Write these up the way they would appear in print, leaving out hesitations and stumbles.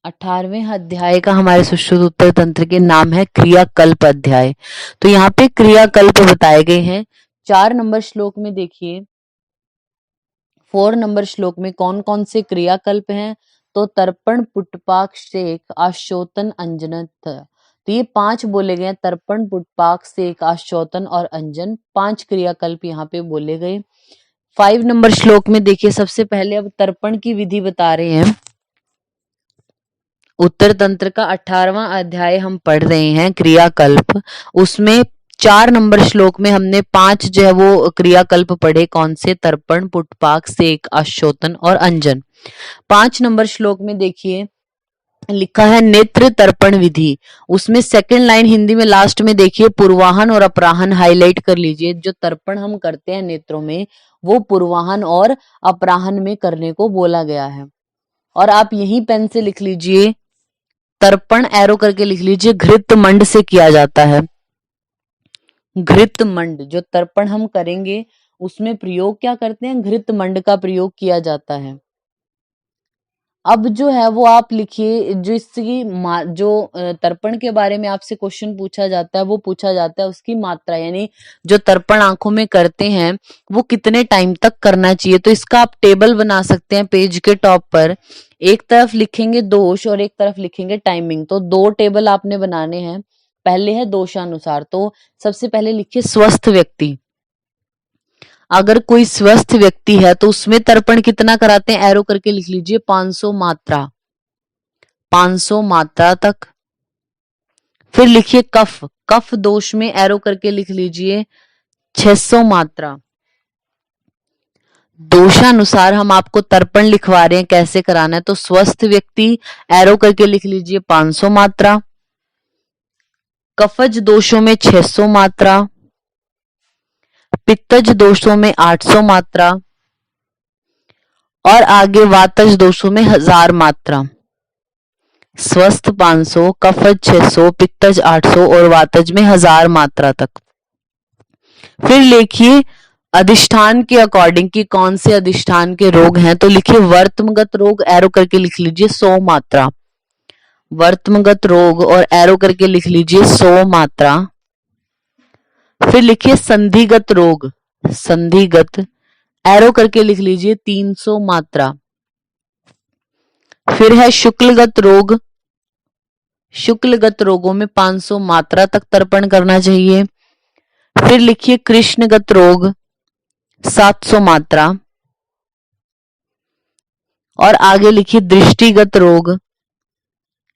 18वें अध्याय का हमारे सुश्रुत उत्तर तंत्र के नाम है क्रियाकल्प अध्याय। तो यहाँ पे क्रियाकल्प बताए गए हैं। 4 नंबर श्लोक में देखिए, 4 नंबर श्लोक में कौन कौन से क्रियाकल्प हैं। तो तर्पण, पुटपाक, शेक, आशोतन, अंजन। तो ये 5 बोले गए हैं। तर्पण, पुटपाक, शेक, आशोतन और अंजन, 5 क्रियाकल्प यहाँ पे बोले गए। 5 नंबर श्लोक में देखिए, सबसे पहले अब तर्पण की विधि बता रहे हैं। उत्तर तंत्र का 18वां अध्याय हम पढ़ रहे हैं क्रियाकल्प। उसमें 4 नंबर श्लोक में हमने 5 जो है वो क्रियाकल्प पढ़े। कौन से? तर्पण, पुटपाक, सेक, आशोतन और अंजन। 5 नंबर श्लोक में देखिए लिखा है नेत्र तर्पण विधि। उसमें सेकंड लाइन हिंदी में लास्ट में देखिए पूर्वाहन और अपराहन हाईलाइट कर लीजिए। जो तर्पण हम करते हैं नेत्रों में, वो पूर्वाहन और अपराहन में करने को बोला गया है। और आप यही पेन से लिख लीजिए, तर्पण एरो करके लिख लीजिए, घृत मंड से किया जाता है। घृत मंड, जो तर्पण हम करेंगे उसमें प्रयोग क्या करते हैं? घृत मंड का प्रयोग किया जाता है। अब जो है वो आप लिखिए, जो इसकी जो तर्पण के बारे में आपसे क्वेश्चन पूछा जाता है, वो पूछा जाता है उसकी मात्रा, यानी जो तर्पण आंखों में करते हैं वो कितने टाइम तक करना चाहिए। तो इसका आप टेबल बना सकते हैं पेज के टॉप पर। एक तरफ लिखेंगे दोष और एक तरफ लिखेंगे टाइमिंग। तो 2 टेबल आपने बनाने हैं। पहले है दोषानुसार। तो सबसे पहले लिखिए स्वस्थ व्यक्ति। अगर कोई स्वस्थ व्यक्ति है तो उसमें तर्पण कितना कराते हैं? एरो करके लिख लीजिए 500 मात्रा, 500 मात्रा तक। फिर लिखिए कफ, कफ दोष में एरो करके लिख लीजिए 600 मात्रा। दोषानुसार हम आपको तर्पण लिखवा रहे हैं, कैसे कराना है। तो स्वस्थ व्यक्ति एरो करके लिख लीजिए 500 मात्रा, कफज दोषों में 600 मात्रा, पित्तज दोषों में 800 मात्रा और आगे वातज दोषों में 1000 मात्रा। स्वस्थ 500, कफज 600, पित्तज 800 और वातज में 1000 मात्रा तक। फिर लिखिए अधिष्ठान के अकॉर्डिंग कि कौन से अधिष्ठान के रोग हैं। तो लिखिए वर्तमगत रोग, एरो करके लिख लीजिए 100 मात्रा। वर्तमगत रोग और एरो करके लिख लीजिए 100 मात्रा। फिर लिखिए संधिगत रोग, संधिगत एरो करके लिख लीजिए 300 मात्रा। फिर है शुक्लगत रोग, शुक्लगत रोगों में 500 मात्रा तक तर्पण करना चाहिए। फिर लिखिए कृष्णगत रोग 700 मात्रा और आगे लिखिए दृष्टिगत रोग,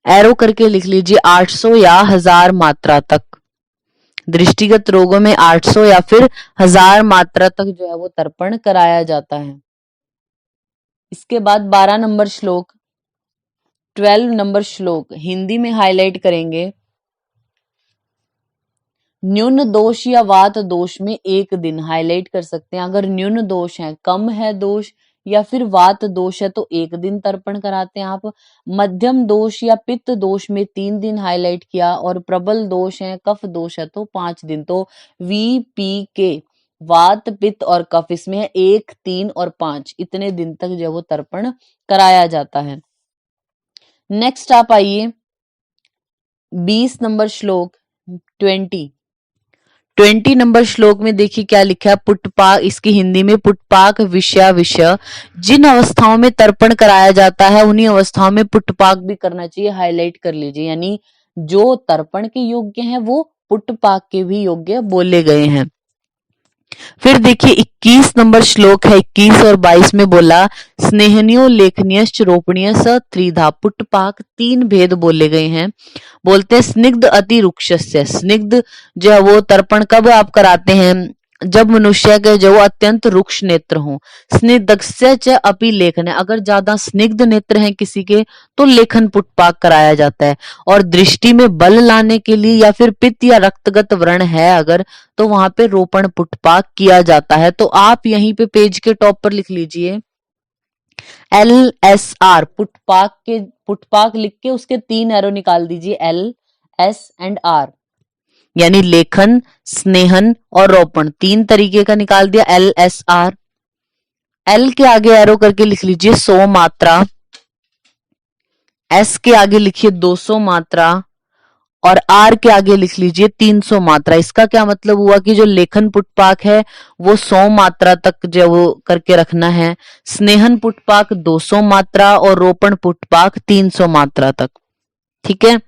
एरो करके लिख लीजिए 800 या 1000 मात्रा तक। दृष्टिगत रोगों में 800 या फिर 1000 मात्रा तक जो है वो तर्पण कराया जाता है। इसके बाद 12 नंबर श्लोक, 12 नंबर श्लोक हिंदी में हाईलाइट करेंगे। न्यून दोष या वात दोष में 1 दिन हाईलाइट कर सकते हैं। अगर न्यून दोष है, कम है दोष या फिर वात दोष है तो 1 दिन तर्पण कराते हैं आप। मध्यम दोष या पित्त दोष में 3 दिन हाईलाइट किया और प्रबल दोष है, कफ दोष है तो 5 दिन। तो VPK वात, पित्त और कफ, इसमें 1, 3 और 5, इतने दिन तक जो वो तर्पण कराया जाता है। नेक्स्ट आप आइए 20 नंबर श्लोक, 20 नंबर श्लोक में देखिए क्या लिखा है। पुटपाक, इसकी हिंदी में पुटपाक विषय, जिन अवस्थाओं में तर्पण कराया जाता है उन्हीं अवस्थाओं में पुटपाक भी करना चाहिए। हाईलाइट कर लीजिए, यानी जो तर्पण के योग्य हैं वो पुटपाक के भी योग्य बोले गए हैं। फिर देखिए 21 नंबर श्लोक है, 21 और 22 में बोला स्नेहनियो लेखनीयश्च रोपणीयस त्रिधा। पुटपाक 3 भेद बोले गए हैं। बोलते हैं स्निग्ध अति रुक्षस्य, स्निग्ध जो है वो तर्पण कब आप कराते हैं? जब मनुष्य के जो अत्यंत रुक्ष नेत्र हो। स्निग्धस्य च अपि लेखन, अगर ज्यादा स्निग्ध नेत्र हैं किसी के तो लेखन पुटपाक कराया जाता है। और दृष्टि में बल लाने के लिए या फिर पित्त या रक्तगत व्रण है अगर, तो वहां पे रोपण पुटपाक किया जाता है। तो आप यहीं पे पेज के टॉप पर लिख लीजिए LSR, पुटपाक लिख के उसके 3 एरो निकाल दीजिए, LS एंड R, यानी लेखन, स्नेहन और रोपण 3 तरीके का निकाल दिया। LSR, L के आगे एरो करके लिख लीजिए 100 मात्रा, एस के आगे लिखिए 200 मात्रा और आर के आगे लिख लीजिए 300 मात्रा। इसका क्या मतलब हुआ कि जो लेखन पुटपाक है वो 100 मात्रा तक जो वो करके रखना है, स्नेहन पुटपाक 200 मात्रा और रोपण पुटपाक 300 मात्रा तक। ठीक है।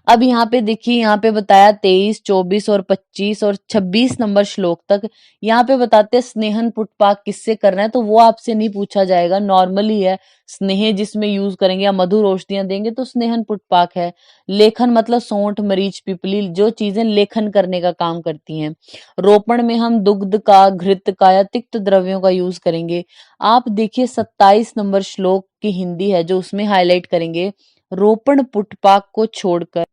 अब यहाँ पे देखिए, यहाँ पे बताया 23, 24 और 25 और 26 नंबर श्लोक तक। यहाँ पे बताते हैं स्नेहन पुटपाक किससे करना है, तो वो आपसे नहीं पूछा जाएगा, नॉर्मली है। स्नेह जिसमें यूज करेंगे या मधुर औषधियां देंगे तो स्नेहन पुटपाक है। लेखन मतलब सौंठ, मरीच, पिपली, जो चीजें लेखन करने का काम करती हैं। रोपण में हम दुग्ध का, घृत का या तिक्त द्रव्यों का यूज करेंगे। आप देखिए 27 नंबर श्लोक की हिंदी है जो उसमें हाईलाइट करेंगे। रोपण पुटपाक को छोड़कर,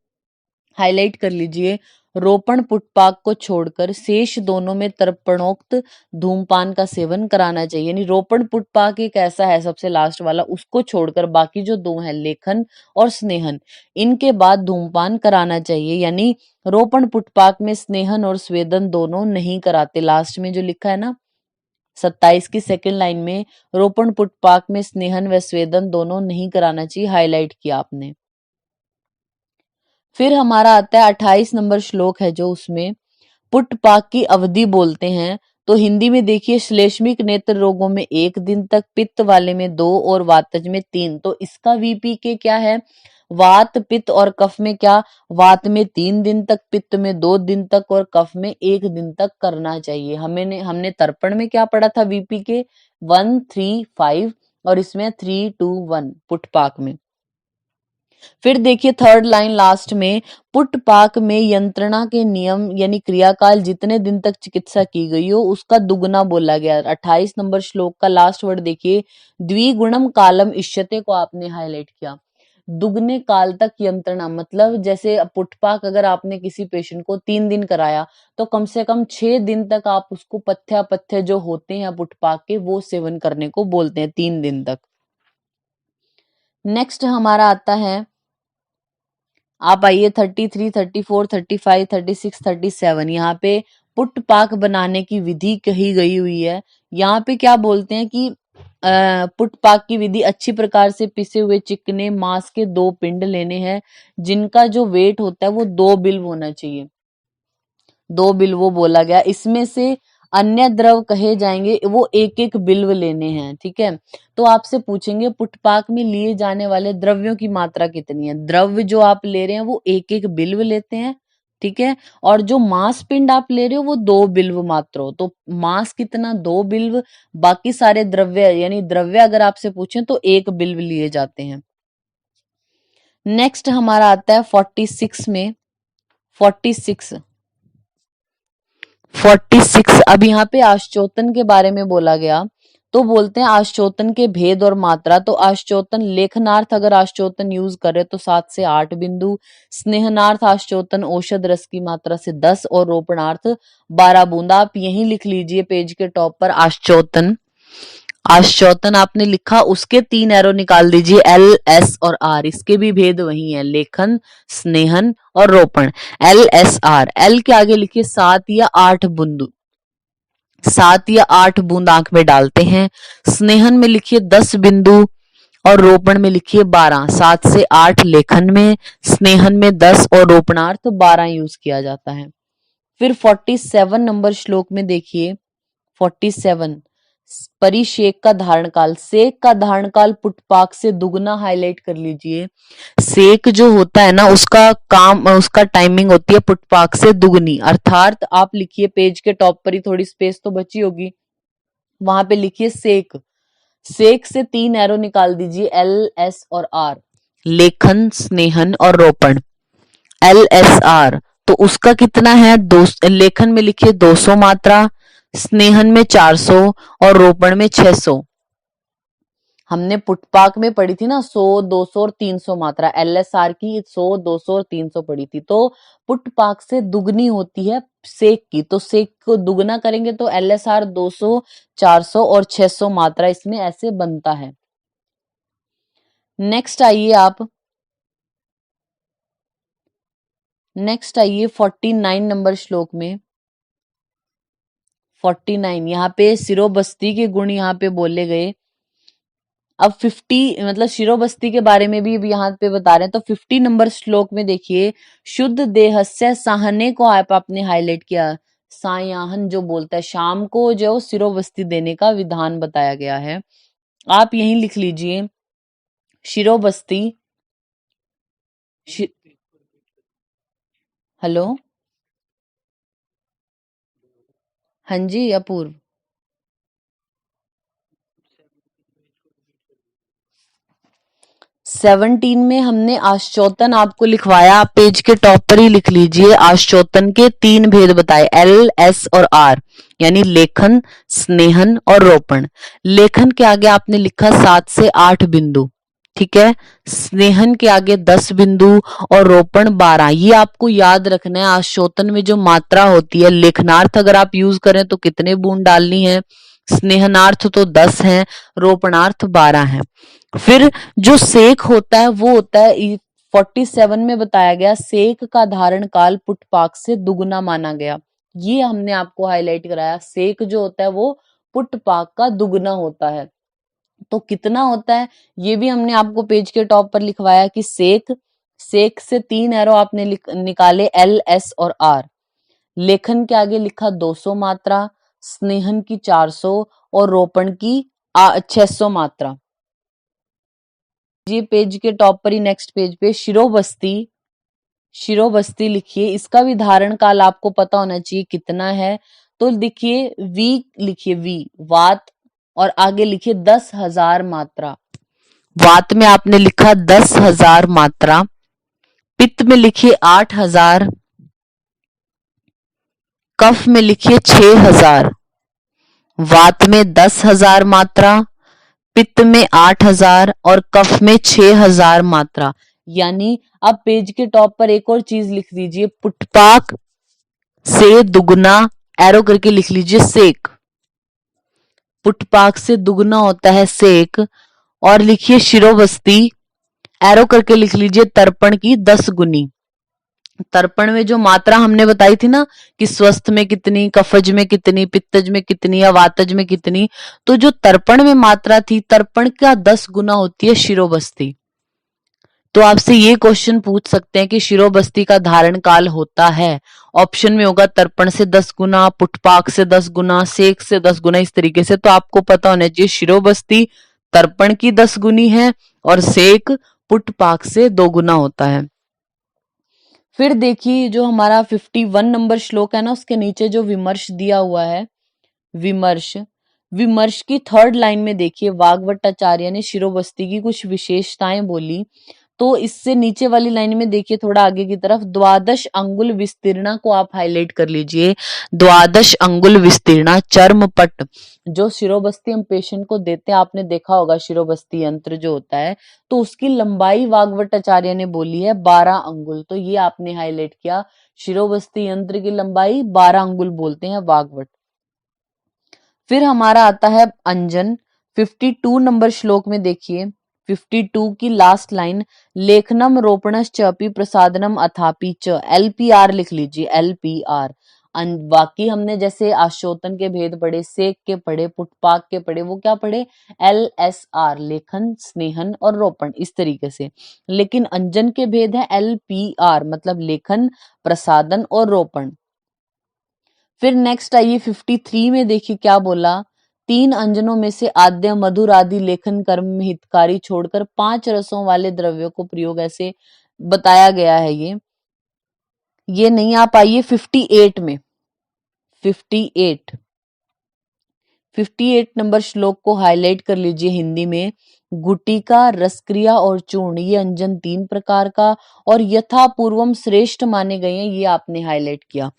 हाईलाइट कर लीजिए, रोपण पुटपाक को छोड़कर शेष दोनों में तर्पणोक्त धूमपान का सेवन कराना चाहिए। यानी रोपण पुटपाक एक ऐसा है सबसे लास्ट वाला, उसको छोड़कर बाकी जो दो हैं लेखन और स्नेहन, इनके बाद धूमपान कराना चाहिए। यानी रोपण पुटपाक में स्नेहन और स्वेदन दोनों नहीं कराते। लास्ट में जो लिखा है ना 27 की सेकंड लाइन में, रोपण पुटपाक में स्नेहन व स्वेदन दोनों नहीं कराना चाहिए, हाईलाइट किया आपने। फिर हमारा आता है 28 नंबर श्लोक है जो उसमें पुटपाक की अवधि बोलते हैं। तो हिंदी में देखिए, श्लेष्मिक नेत्र रोगों में 1 दिन तक, पित्त वाले में 2 और वातज में 3। तो इसका वीपीके क्या है, वात, पित्त और कफ में क्या, वात में 3 दिन तक, पित्त में 2 दिन तक और कफ में 1 दिन तक करना चाहिए। हमने तर्पण में क्या पढ़ा था, वीपीके 1, 3, 5 और इसमें 3, 2, 1 पुटपाक में। फिर देखिए थर्ड लाइन लास्ट में, पुटपाक में यंत्रणा के नियम यानी क्रियाकाल जितने दिन तक चिकित्सा की गई हो उसका दुगना बोला गया। 28 नंबर श्लोक का लास्ट वर्ड देखिए, द्विगुणम कालम इष्यते को आपने हाईलाइट किया। दुगने काल तक यंत्रणा मतलब जैसे पुटपाक अगर आपने किसी पेशेंट को 3 दिन कराया तो कम से कम 6 दिन तक आप उसको पथ्य जो होते हैं पुटपाक के वो सेवन करने को बोलते हैं 3 दिन तक। नेक्स्ट हमारा आता है, आप आइए 33, 34, 35, 36, 37। यहाँ पे पुटपाक बनाने की विधि कही गई हुई है। यहाँ पे क्या बोलते हैं कि पुटपाक की विधि, अच्छी प्रकार से पिसे हुए चिकने मांस के 2 पिंड लेने हैं जिनका जो वेट होता है वो 2 बिल्व होना चाहिए। 2 बिल्वो बोला गया, इसमें से अन्य द्रव कहे जाएंगे वो 1-1 बिल्व लेने हैं। ठीक है। तो आपसे पूछेंगे पुटपाक में लिए जाने वाले द्रव्यों की मात्रा कितनी है। द्रव्य जो आप ले रहे हैं वो 1-1 बिल्व लेते हैं। ठीक है। और जो मांस पिंड आप ले रहे हो वो 2 बिल्व मात्र हो। तो मांस कितना, 2 बिल्व, बाकी सारे द्रव्य यानी द्रव्य अगर आपसे पूछें तो 1 बिल्व लिए जाते हैं। नेक्स्ट हमारा आता है 46 में, 46 अब यहाँ पे आश्चोतन के बारे में बोला गया। तो बोलते हैं आश्चोतन के भेद और मात्रा। तो आश्चोतन लेखनार्थ अगर आश्चोतन यूज करे तो 7 से 8 बिंदु, स्नेहनार्थ आश्चोतन औषध रस की मात्रा से 10 और रोपणार्थ 12 बूंद। आप यही लिख लीजिए पेज के टॉप पर आश्चोतन। आश्चोतन आपने लिखा, उसके 3 एरो निकाल दीजिए, एल, एस और आर। इसके भी भेद वही है, लेखन, स्नेहन और रोपण। L, S, are. एल के आगे लिखिए 7 या 8 बूंद, 7 या 8 बूंद आंख में डालते हैं। स्नेहन में लिखिए 10 बिंदु और रोपण में लिखिए 12। 7 से 8 लेखन में, स्नेहन में 10 और रोपणार्थ 12 यूज किया जाता है। फिर 47 नंबर श्लोक में देखिए, 47 परिशेक का धारण काल। सेक का धारण काल पुटपाक से दुगना, हाईलाइट कर लीजिए। सेक जो होता है ना उसका काम, उसका टाइमिंग होती है पुटपाक से दुगनी। अर्थात आप लिखिए पेज के टॉप पर ही, थोड़ी स्पेस तो बची होगी, वहां पे लिखिए सेक। सेक से 3 एरो निकाल दीजिए, एल, एस और आर। लेखन, स्नेहन और रोपण, एल, एस, आर। तो उसका कितना है, लेखन में लिखिए 200 मात्रा, स्नेहन में 400 और रोपण में 600। हमने पुटपाक में पढ़ी थी ना 100, 200 और 300 मात्रा, एलएसआर की 100, 200 और 300 पढ़ी थी। तो पुटपाक से दुगनी होती है सेक की। तो सेक को दुगना करेंगे तो एलएसआर 200, 400 और 600 मात्रा इसमें ऐसे बनता है। नेक्स्ट आइए आप, नेक्स्ट आइए 49 नंबर श्लोक में। 49 यहाँ पे सिरोबस्ती के गुण यहाँ पे बोले गए। अब 50 मतलब शिरोबस्ती के बारे में भी अब यहाँ पे बता रहे हैं। तो 50 नंबर श्लोक में देखिए, शुद्ध देहस्य सहने को आपने हाईलाइट किया। सायाहन जो बोलता है, शाम को जो शिरोबस्ती देने का विधान बताया गया है। आप यहीं लिख लीजिए शिरोबस्ती। हेलो, हाँ जी अपूर्व। 17 में हमने आश्चोतन आपको लिखवाया, आप पेज के टॉप पर ही लिख लीजिए। आश्चोतन के 3 भेद बताए, एल, एस और आर, यानी लेखन, स्नेहन और रोपण। लेखन के आगे आपने लिखा 7 से 8 बिंदु, ठीक है। स्नेहन के आगे 10 बिंदु और रोपण 12। ये आपको याद रखना है। आश्चोतन में जो मात्रा होती है, लेखनार्थ अगर आप यूज करें तो कितने बूंद डालनी है, स्नेहनार्थ तो 10 है, रोपणार्थ 12 है। फिर जो सेक होता है वो होता है 47 में बताया गया, सेक का धारण काल पुटपाक से दुगुना माना गया। ये हमने आपको हाईलाइट कराया, सेक जो होता है वो पुटपाक का दुगुना होता है। तो कितना होता है ये भी हमने आपको पेज के टॉप पर लिखवाया कि सेक, सेक से 3 एरो आपने निकाले, एल, एस और आर। लेखन के आगे लिखा 200 मात्रा, स्नेहन की 400 और रोपण की 600 मात्रा। ये पेज के टॉप पर ही नेक्स्ट पेज पे शिरोबस्ती, शिरोबस्ती लिखिए। इसका भी धारण काल आपको पता होना चाहिए कितना है। तो देखिए वी लिखिए, वी वात, और आगे लिखिए 10,000 मात्रा। वात में आपने लिखा 10,000 मात्रा, पित्त में लिखिए 8,000, कफ में लिखिए 6,000। वात में 10,000 मात्रा, पित्त में 8,000 और कफ में 6,000 मात्रा। यानी अब पेज के टॉप पर एक और चीज लिख दीजिए, पुटपाक से दुगुना, एरो करके लिख लीजिए सेक। पुटपाक से दुगुना होता है सेक। और लिखिए शिरोबस्ती, एरो करके लिख लीजिए तर्पण की 10 गुनी। तर्पण में जो मात्रा हमने बताई थी ना कि स्वस्थ में कितनी, कफज में कितनी, पित्तज में कितनी या वातज में कितनी, तो जो तर्पण में मात्रा थी, तर्पण का 10 गुना होती है शिरोबस्ती। तो आपसे ये क्वेश्चन पूछ सकते हैं कि शिरोबस्ती का धारण काल होता है, ऑप्शन में होगा तर्पण से 10 गुना, पुटपाक से 10 गुना, सेक से 10 गुना, इस तरीके से। तो आपको पता होना चाहिए शिरोबस्ती तर्पण की 10 गुनी है और सेक पुटपाक से 2 गुना होता है। फिर देखिए जो हमारा 51 नंबर श्लोक है ना, उसके नीचे जो विमर्श दिया हुआ है, विमर्श, विमर्श की 3rd लाइन में देखिए वाग्भट्टाचार्य ने शिरोबस्ती की कुछ विशेषताएं बोली। तो इससे नीचे वाली लाइन में देखिए थोड़ा आगे की तरफ, 12 अंगुल विस्तीर्णा को आप हाईलाइट कर लीजिए। 12 अंगुल विस्तीर्णा चर्मपट, जो शिरोबस्ती हम पेशेंट को देते हैं, आपने देखा होगा शिरोबस्ती यंत्र जो होता है, तो उसकी लंबाई वाग्भट्टाचार्य ने बोली है 12 अंगुल। तो ये आपने हाईलाइट किया, शिरोबस्ती यंत्र की लंबाई 12 अंगुल बोलते हैं वाग्भट। फिर हमारा आता है अंजन। 52 नंबर श्लोक में देखिए, 52 की लास्ट लाइन, लेखनम रोपणश्चपि प्रसादनम अथापि च, LPR लिख लीजिए, LPR। बाकी हमने जैसे आश्चोतन के भेद पढ़े, सेक के पढ़े, पुटपाक के पढ़े, वो क्या पढ़े, LSR, लेखन, स्नेहन और रोपण, इस तरीके से। लेकिन अंजन के भेद है LPR, मतलब लेखन, प्रसादन और रोपण। फिर नेक्स्ट आइए 53 में देखिए क्या बोला, 3 अंजनों में से आद्य, मधुर आदि लेखन कर्म में हितकारी छोड़कर 5 रसों वाले द्रव्यों को प्रयोग ऐसे बताया गया है। ये नहीं, आप आइए 58 में, 58 58 नंबर श्लोक को हाईलाइट कर लीजिए हिंदी में। गुटिका, रसक्रिया और चूर्ण, ये अंजन 3 प्रकार का और यथा पूर्वम श्रेष्ठ माने गए हैं, ये आपने हाईलाइट किया।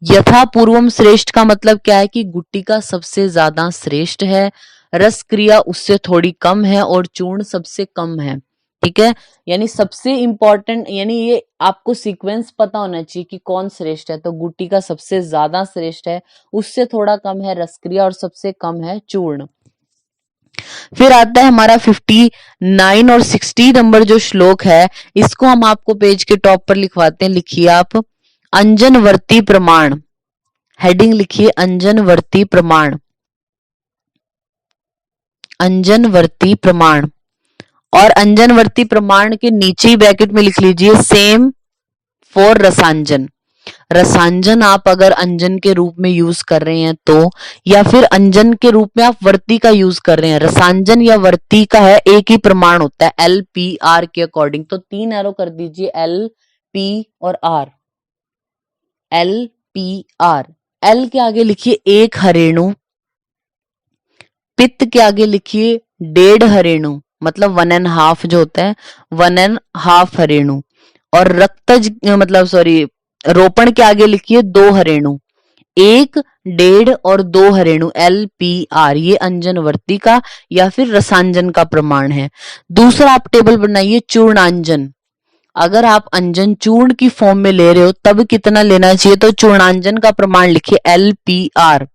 यथा पूर्वम श्रेष्ठ का मतलब क्या है कि गुटिका सबसे ज्यादा श्रेष्ठ है, रसक्रिया उससे थोड़ी कम है और चूर्ण सबसे कम है, ठीक है। यानी सबसे इंपॉर्टेंट, यानी ये आपको सीक्वेंस पता होना चाहिए कि कौन श्रेष्ठ है। तो गुटिका सबसे ज्यादा श्रेष्ठ है, उससे थोड़ा कम है रसक्रिया और सबसे कम है चूर्ण। फिर आता है हमारा 59 और 60 नंबर जो श्लोक है, इसको हम आपको पेज के टॉप पर लिखवाते हैं। लिखिए आप, अंजनवर्ती प्रमाण, हेडिंग लिखिए अंजनवर्ती प्रमाण। अंजनवर्ती प्रमाण, और अंजनवर्ती प्रमाण के नीचे ही ब्रैकेट में लिख लीजिए सेम फॉर रसांजन। रसांजन आप अगर अंजन के रूप में यूज कर रहे हैं तो, या फिर अंजन के रूप में आप वर्ती का यूज कर रहे हैं, रसांजन या वर्ती का है एक ही प्रमाण होता है LPR के अकॉर्डिंग। तो 3 एरो कर दीजिए LP और R। LPR, L के आगे लिखिए 1 हरेणु, पित्त के आगे लिखिए 1.5 हरेणु, मतलब 1.5 जो होता है 1.5 हरेणु, और रक्तज मतलब सॉरी रोपण के आगे लिखिए 2 हरेणु, 1, 1.5 और 2 हरेणु। LPR ये अंजनवर्ती का या फिर रसांजन का प्रमाण है। दूसरा आप टेबल बनाइए चूर्णांजन। अगर आप अंजन चूर्ण की फॉर्म में ले रहे हो तब कितना लेना चाहिए, तो चूर्णांजन का प्रमाण लिखिए LPR।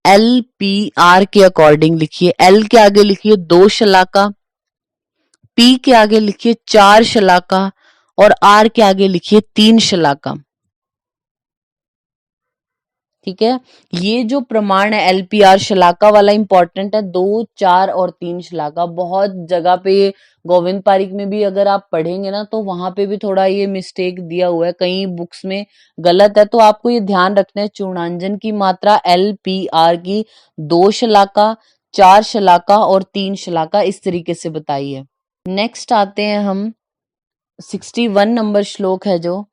LPR के अकॉर्डिंग लिखिए, L के आगे लिखिए 2 शलाका, P के आगे लिखिए 4 शलाका और R के आगे लिखिए 3 शलाका। ठीक है, ये जो प्रमाण है LPR शलाका वाला इंपॉर्टेंट है, 2, 4 और 3 शलाका। बहुत जगह पे ये गोविंद पारिक में भी अगर आप पढ़ेंगे ना तो वहां पे भी थोड़ा ये मिस्टेक दिया हुआ है, कई बुक्स में गलत है, तो आपको ये ध्यान रखना है। चूर्णांजन की मात्रा LPR की 2 शलाका, 4 शलाका और 3 शलाका इस तरीके से बताई है। नेक्स्ट आते हैं हम 61 नंबर श्लोक है जो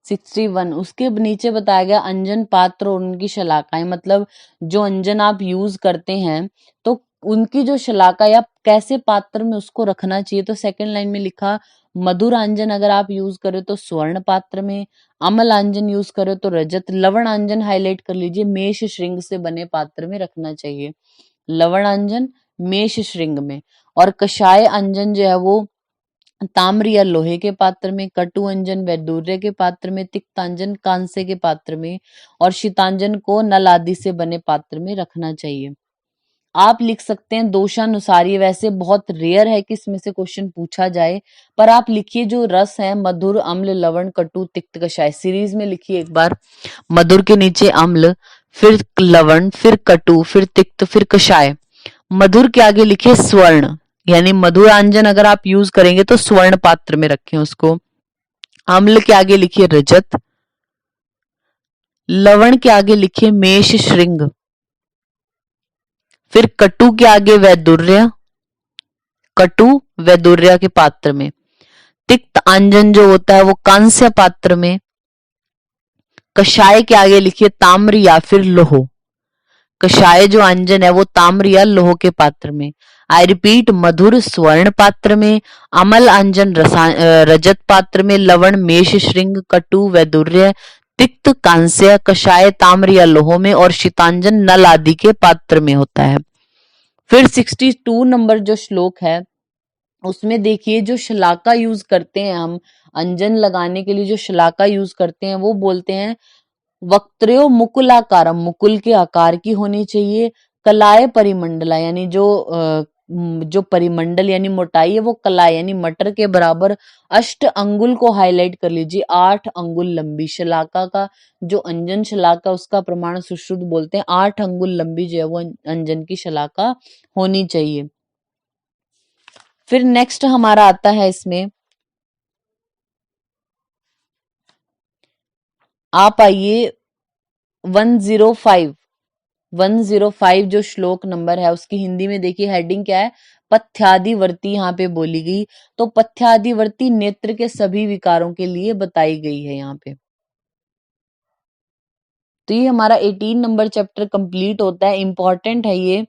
61, उसके नीचे बताया गया अंजन पात्र और उनकी शलाकाएं, मतलब जो अंजन आप यूज करते हैं तो उनकी जो शलाका या कैसे पात्र में उसको रखना चाहिए। तो सेकंड लाइन में लिखा मधुरांजन अगर आप यूज करें तो स्वर्ण पात्र में, अमलांजन यूज करें तो रजत, लवणांजन हाईलाइट कर लीजिए मेष श्रृंग से बने पात्र में रखना चाहिए, लवणांजन मेष श्रृंग में, और कषाय अंजन जो है वो ताम्र या लोहे के पात्र में, कटु अंजन वैडूर्य के पात्र में, तिक्तांजन कांसे के पात्र में, और शीतांजन को नल आदि से बने पात्र में रखना चाहिए। आप लिख सकते हैं दोषानुसार, ये वैसे बहुत रेयर है कि इसमें से क्वेश्चन पूछा जाए, पर आप लिखिए जो रस है मधुर, अम्ल, लवण, कटु, तिक्त, कषाय, सीरीज में लिखिए एक बार। मधुर के नीचे अम्ल, फिर लवण, फिर कटु, फिर तिक्त, फिर कषाय। मधुर के आगे लिखिए स्वर्ण, यानी मधुरांजन अगर आप यूज करेंगे तो स्वर्ण पात्र में रखें उसको। अम्ल के आगे लिखिए रजत, लवण के आगे लिखिए मेष श्रृंग, फिर कटु के आगे वैदुर्य, कटु वैदुर्य के पात्र में। तिक्त अंजन जो होता है वो कांस्य पात्र में। कषाय के आगे लिखिए ताम्र या फिर लोह, कषाय जो अंजन है वो ताम्र या लोह के पात्र में। आई रिपीट, मधुर स्वर्ण पात्र में, अमल अंजन रजत पात्र में, लवण मेष श्रृंग, कटु वैदुर्य, तिक्त कांस्य, कषाय ताम्र या लोह में, और शीतांजन नल आदि के पात्र में होता है। फिर 62 नंबर जो श्लोक है उसमें देखिए जो शलाका यूज करते हैं हम अंजन लगाने के लिए, जो शलाका यूज करते हैं वो बोलते हैं वक्त्र्यो मुकुलाकारम, मुकुल के आकार की होनी चाहिए। कलाय परिमंडला, यानी जो परिमंडल यानी मोटाई है वो कलाय यानी मटर के बराबर। अष्ट अंगुल को हाईलाइट कर लीजिए, 8 अंगुल लंबी। शलाका का जो अंजन शलाका उसका प्रमाण सुश्रुत बोलते हैं, 8 अंगुल लंबी जो है वो अंजन की शलाका होनी चाहिए। फिर नेक्स्ट हमारा आता है इसमें, आप आइए 105 जो श्लोक नंबर है उसकी हिंदी में देखिए हेडिंग क्या है, पथ्यादिवर्ती यहाँ पे बोली गई। तो पथ्यादिवर्ती नेत्र के सभी विकारों के लिए बताई गई है यहाँ पे। तो ये हमारा 18 नंबर चैप्टर कंप्लीट होता है, इंपॉर्टेंट है ये।